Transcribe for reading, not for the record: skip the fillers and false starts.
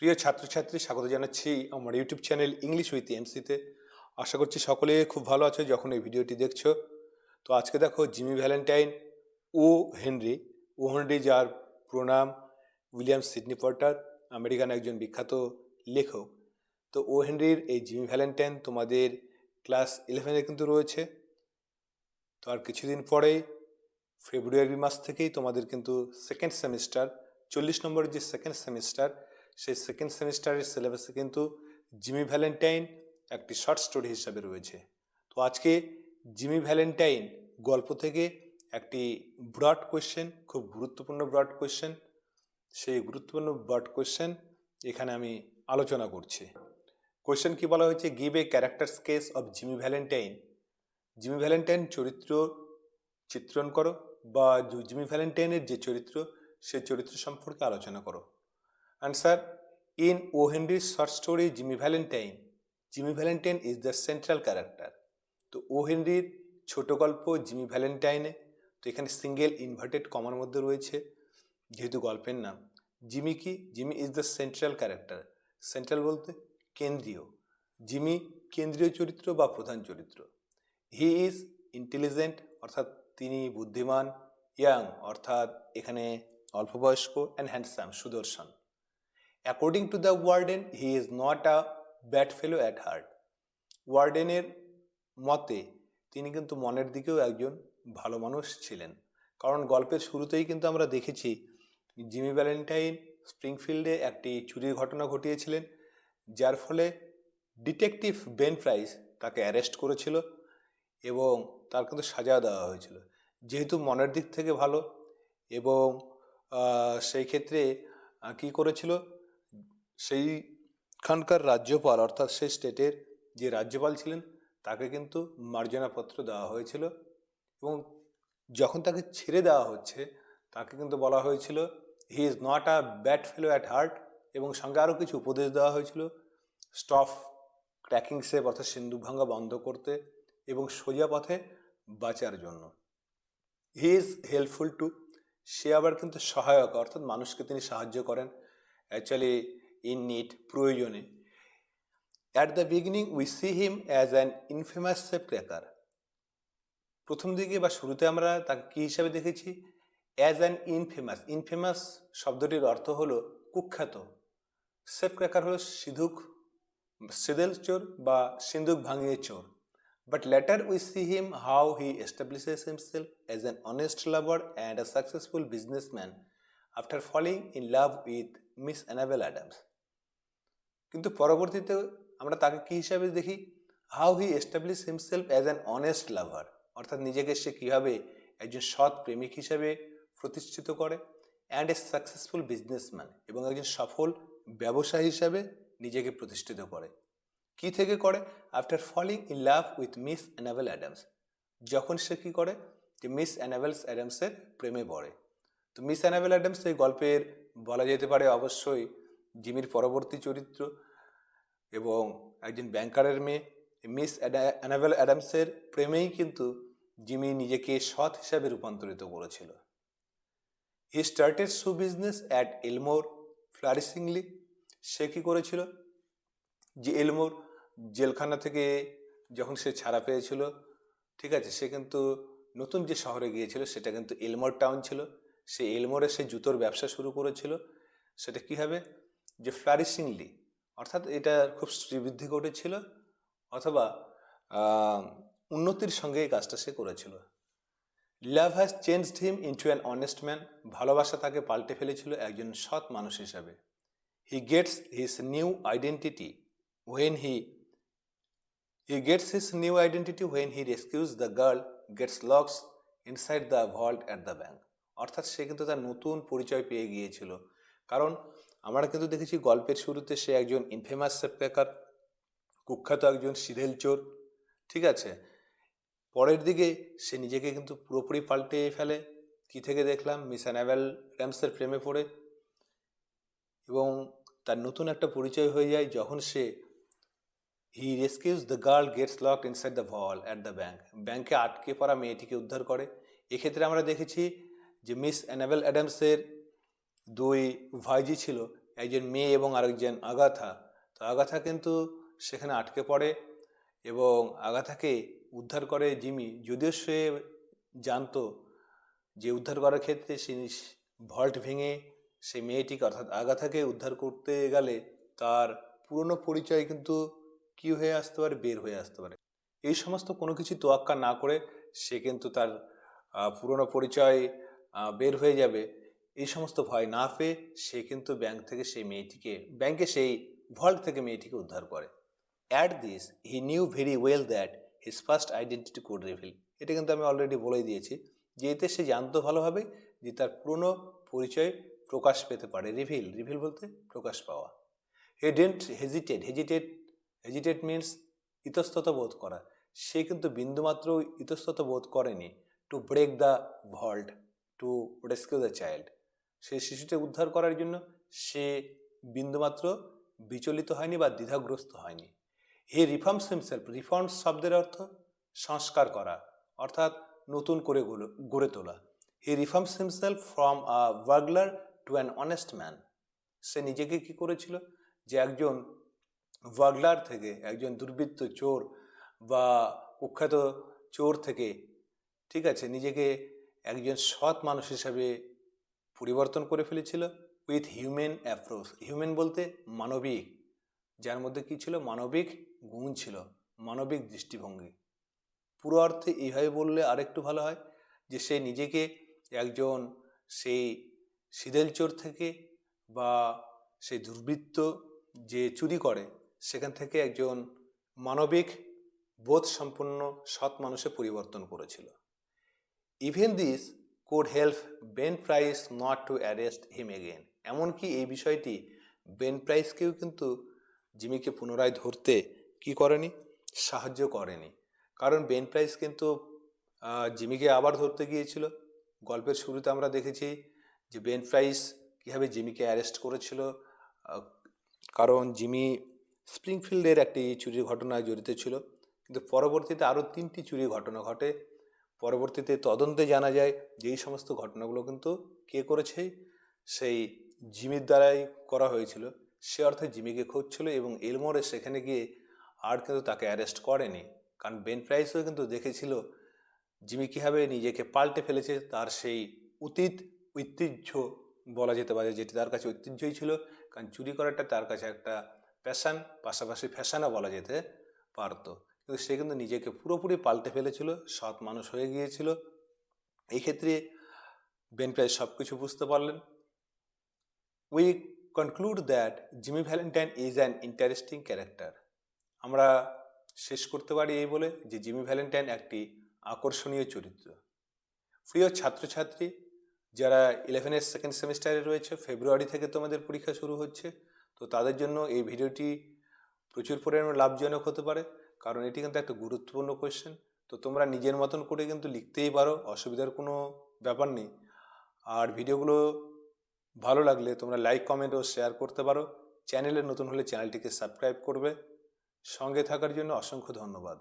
প্রিয় ছাত্রছাত্রী, স্বাগত জানাচ্ছি আমার ইউটিউব চ্যানেল ইংলিশ উইথ এমসিতে। আশা করছি সকলে খুব ভালো আছো যখন এই ভিডিওটি দেখছো। তো আজকে দেখো জিমি ভ্যালেন্টাইন ও হেনরি। ও হেনরি যার প্রণাম উইলিয়াম সিডনি পর্টার, আমেরিকান একজন বিখ্যাত লেখক। তো ও হেনরির এই জিমি ভ্যালেন্টাইন তোমাদের ক্লাস 11-এ কিন্তু রয়েছে। তো আর কিছুদিন পরেই ফেব্রুয়ারি মাস থেকেই তোমাদের কিন্তু সেকেন্ড সেমিস্টার 40 নম্বরের যে সেকেন্ড সেমিস্টার, সেই সেকেন্ড সেমিস্টারের সিলেবাসে কিন্তু জিমি ভ্যালেন্টাইন একটি শর্ট স্টোরি হিসাবে রয়েছে। তো আজকে জিমি ভ্যালেন্টাইন গল্প থেকে একটি ব্রড কোয়েশ্চেন, খুব গুরুত্বপূর্ণ ব্রড কোয়েশ্চেন, সেই গুরুত্বপূর্ণ ব্রড কোয়েশ্চেন এখানে আমি আলোচনা করছি। কোয়েশ্চেন কি বলা হয়েছে? Give a character sketch of Jimmy Valentine. Jimmy Valentine চরিত্র চিত্রণ করো, বা জিমি ভ্যালেন্টাইনের যে চরিত্র সেই চরিত্র সম্পর্কে আলোচনা করো। আনসার: ইন ও হেনরির short story Jimmy Valentine is the central character. তো ও হেনরির ছোট গল্প জিমি ভ্যালেন্টাইনে, তো এখানে সিঙ্গেল ইনভার্টেড কমার মধ্যে রয়েছে যেহেতু গল্পের নাম। জিমি কি? Jimmy is the central character. Central বলতে কেন্দ্রীয়। জিমি কেন্দ্রীয় চরিত্র বা প্রধান চরিত্র। হি ইজ ইন্টেলিজেন্ট অর্থাৎ তিনি বুদ্ধিমান, ইয়াং অর্থাৎ এখানে অল্পবয়স্ক, অ্যান্ড হ্যান্ডসাম সুদর্শন। According to the warden he is not a bad fellow at heart. ওয়ার্ডেনের মতে তিনি কিন্তু মনের দিকেও একজন ভালো মানুষ ছিলেন। কারণ গল্পের শুরুতেই কিন্তু আমরা দেখেছি জিমি ভ্যালেন্টাইন স্প্রিংফিল্ডে একটি চুরির ঘটনা ঘটিয়েছিলেন, যার ফলে ডিটেকটিভ বেন প্রাইস তাকে অ্যারেস্ট করেছিল এবং তার কিন্তু সাজা দেওয়া হয়েছিল। যেহেতু মনের দিক থেকে ভালো এবং সেই ক্ষেত্রে কি করেছিল, সেইখানকার রাজ্যপাল অর্থাৎ সেই স্টেটের যে রাজ্যপাল ছিলেন তাকে কিন্তু মার্জনাপত্র দেওয়া হয়েছিল। এবং যখন তাকে ছেড়ে দেওয়া হচ্ছে তাকে কিন্তু বলা হয়েছিল হি is not a bad fellow at heart, এবং সঙ্গে আরও কিছু উপদেশ দেওয়া হয়েছিল স্টপ ক্র্যাকিং সেপ অর্থাৎ সিন্দুক ভাঙা বন্ধ করতে এবং সোজা পথে বাঁচার জন্য। হি ইজ হেল্পফুল টু, সে আবার কিন্তু সহায়ক অর্থাৎ মানুষকে তিনি সাহায্য করেন অ্যাকচুয়ালি ইন নিড, প্রয়োজনে। At the beginning we see him as an infamous safe cracker. প্রথম দিকে বা শুরুতে আমরা তাকে কী হিসাবে দেখেছি? অ্যাজ অ্যান ইনফেমাস শব্দটির অর্থ হলো কুখ্যাত। সেফ ক্র্যাকার হলো সিদেল চোর বা সিন্দুক ভাঙিয়ে চোর। But later we see him how he establishes himself as an honest lover and a successful businessman after falling in love with Miss Annabel Adams. কিন্তু পরবর্তীতে আমরা তাকে কী হিসাবে দেখি? How he establish himself as an honest lover, অর্থাৎ নিজেকে সে কীভাবে একজন সৎ প্রেমিক হিসাবে প্রতিষ্ঠিত করে, অ্যান্ড এ সাকসেসফুল বিজনেসম্যান, এবং একজন সফল ব্যবসায়ী হিসাবে নিজেকে প্রতিষ্ঠিত করে। কি থেকে করে? After falling in love with Miss Annabel Adams, যখন সে কী করে, যে মিস অ্যানাবেল অ্যাডামসের প্রেমে পড়ে। তো মিস অ্যানাবেল অ্যাডামস এই গল্পের বলা যেতে পারে অবশ্যই জিমির পরবর্তী চরিত্র এবং একজন ব্যাংকারের মেয়ে। মিস অ্যানাবেল অ্যাডামসের প্রেমেই কিন্তু জিমি নিজেকে সৎ হিসাবে রূপান্তরিত করেছিল। He started show business at Elmore flourishingly, সে কী করেছিল, যে এলমোর জেলখানা থেকে যখন সে ছাড়া পেয়েছিল, ঠিক আছে, সে কিন্তু নতুন যে শহরে গিয়েছিল সেটা কিন্তু এলমোর টাউন ছিল। সে এলমোরে সে জুতোর ব্যবসা শুরু করেছিল। সেটা কী হবে, যে ফ্লারিশিংলি অর্থাৎ এটা খুব শ্রীবৃদ্ধি ঘটেছিল অথবা উন্নতির সঙ্গে এই কাজটা সে করেছিল। লাভ has changed him into an honest man, ভালোবাসা তাকে পাল্টে ফেলেছিল একজন সৎ মানুষ হিসাবে। He gets his new identity when he gets his new identity when he rescues the girl gets locked inside the vault at the bank, অর্থাৎ সে কিন্তু তার নতুন পরিচয় পেয়ে গিয়েছিল। কারণ আমরা কিন্তু দেখেছি গল্পের শুরুতে সে একজন ইনফেমাস সেফ ক্র্যাকার, কুখ্যাত একজন সিধেল চোর, ঠিক আছে। পরের দিকে সে নিজেকে কিন্তু পুরোপুরি পাল্টে ফেলে। কি থেকে দেখলাম? মিস অ্যানাবেল অ্যাডামসের প্রেমে পড়ে, এবং তার নতুন একটা পরিচয় হয়ে যায় যখন সে he rescues the girl gets locked inside the vault at the bank, ব্যাংকে আটকে পড়া মেয়েটিকে উদ্ধার করে। এক্ষেত্রে আমরা দেখেছি যে মিস অ্যানাবেল অ্যাডামসের দুই ভাইজি ছিল, একজন মেয়ে এবং আরেকজন আগাথা। তো আগাথা কিন্তু সেখানে আটকে পড়ে এবং আগাথাকে উদ্ধার করে জিমি, যদিও সে জানতো যে উদ্ধার করার ক্ষেত্রে সে ভল্ট ভেঙে সেই মেয়েটিকে অর্থাৎ আগাথাকে উদ্ধার করতে গেলে তার পুরনো পরিচয় কিন্তু কি হয়ে আসতে পারে, বের হয়ে আসতে পারে। এই সমস্ত কোনো কিছু তোয়াক্কা না করে সে কিন্তু তার পুরনো পরিচয় বের হয়ে যাবে এই সমস্ত ভয় না পেয়ে সে কিন্তু ব্যাংকে সেই ভল্ট থেকে মেয়েটিকে উদ্ধার করে। At this he knew very well that his first identity code reveal. এটা কিন্তু আমি অলরেডি বলেই দিয়েছি যে এতে সে জানতো ভালোভাবে যে তার পুরনো পরিচয় প্রকাশ পেতে পারে। রিভিল বলতে প্রকাশ পাওয়া। হি ডিডন্ট হেজিটেট মিনস ইতস্তত বোধ করা। সে কিন্তু বিন্দুমাত্র ইতস্তত বোধ করেনি to break the vault to rescue the child. সে শিশুকে উদ্ধার করার জন্য সে বিন্দুমাত্র বিচলিত হয়নি বা দ্বিধাগ্রস্ত হয়নি। হি রিফর্মস হিমসেলফ। রিফর্মস শব্দের অর্থ সংস্কার করা, অর্থাৎ নতুন করে গড়ে তোলা। He reforms himself from a burglar to an honest man. সে নিজেকে কি করেছিল, যে একজন বার্গলার থেকে, একজন দুর্বৃত্ত চোর বা কুখ্যাত চোর থেকে, ঠিক আছে, নিজেকে একজন সৎ মানুষ হিসাবে পরিবর্তন করে ফেলেছিল উইথ হিউম্যান অ্যাপ্রোচ। হিউম্যান বলতে মানবিক, যার মধ্যে কি ছিল, মানবিক গুণ ছিল, মানবিক দৃষ্টিভঙ্গি। পুরো অর্থে এইভাবে বললে আরেকটু ভালো হয় যে সে নিজেকে একজন সেই সিদেল চোর থেকে বা সেই দুর্বৃত্ত যে চুরি করে সেখান থেকে একজন মানবিক বোধ সম্পন্ন সৎ মানুষে পরিবর্তন করেছিল। Even this could help Ben price not to arrest him again. এমনকি এই বিষয়টি বেন প্রাইসকেও কিন্তু জিমিকে পুনরায় ধরতে কি করেনি, সাহায্য করেনি। কারণ বেন প্রাইস কিন্তু জিমিকে আবার ধরতে গিয়েছিল। গল্পের শুরুতে আমরা দেখেছি যে বেন প্রাইস কীভাবে জিমিকে অ্যারেস্ট করেছিল, কারণ জিমি স্প্রিংফিল্ডের একটি চুরির ঘটনায় জড়িত ছিল। কিন্তু পরবর্তীতে আরও 3টি চুরির ঘটনা ঘটে। পরবর্তীতে তদন্তে জানা যায় যে এই সমস্ত ঘটনাগুলো কিন্তু কে করেছে, সেই জিমির দ্বারাই করা হয়েছিল। সে অর্থে জিমিকে খুঁজছিল এবং এলমোরে সেখানে গিয়ে আর কিন্তু তাকে অ্যারেস্ট করেনি, কারণ বেন প্রাইসও কিন্তু দেখেছিল জিমি কীভাবে নিজেকে পাল্টে ফেলেছে। তার সেই ঐতিহ্য বলা যেতে পারে, যেটি তার কাছে ঐতিহ্যই ছিল, কারণ চুরি করাটা তার কাছে একটা প্যাশান, পাশাপাশি ফ্যাশনও বলা যেতে পারতো। কিন্তু সে কিন্তু নিজেকে পুরোপুরি পাল্টে ফেলেছিল, সৎ মানুষ হয়ে গিয়েছিল। এই ক্ষেত্রে বেন প্রাইস সব কিছু বুঝতে পারলেন। We conclude that Jimmy Valentine is an interesting character. আমরা শেষ করতে পারি এই বলে যে জিমি ভ্যালেন্টাইন একটি আকর্ষণীয় চরিত্র। প্রিয় ছাত্রছাত্রী যারা 11-এর সেকেন্ড সেমিস্টারে রয়েছে, ফেব্রুয়ারি থেকে তোমাদের পরীক্ষা শুরু হচ্ছে, তো তাদের জন্য এই ভিডিওটি প্রচুর পরিমাণে লাভজনক হতে পারে, কারণ এটি কিন্তু একটা গুরুত্বপূর্ণ কোয়েশ্চেন। তো তোমরা নিজের মতন করে কিন্তু লিখতেই পারো, অসুবিধার কোনো ব্যাপার নেই। আর ভিডিওগুলো ভালো লাগলে তোমরা লাইক, কমেন্ট ও শেয়ার করতে পারো। চ্যানেলে নতুন হলে চ্যানেলটিকে সাবস্ক্রাইব করবে। সঙ্গে থাকার জন্য অসংখ্য ধন্যবাদ।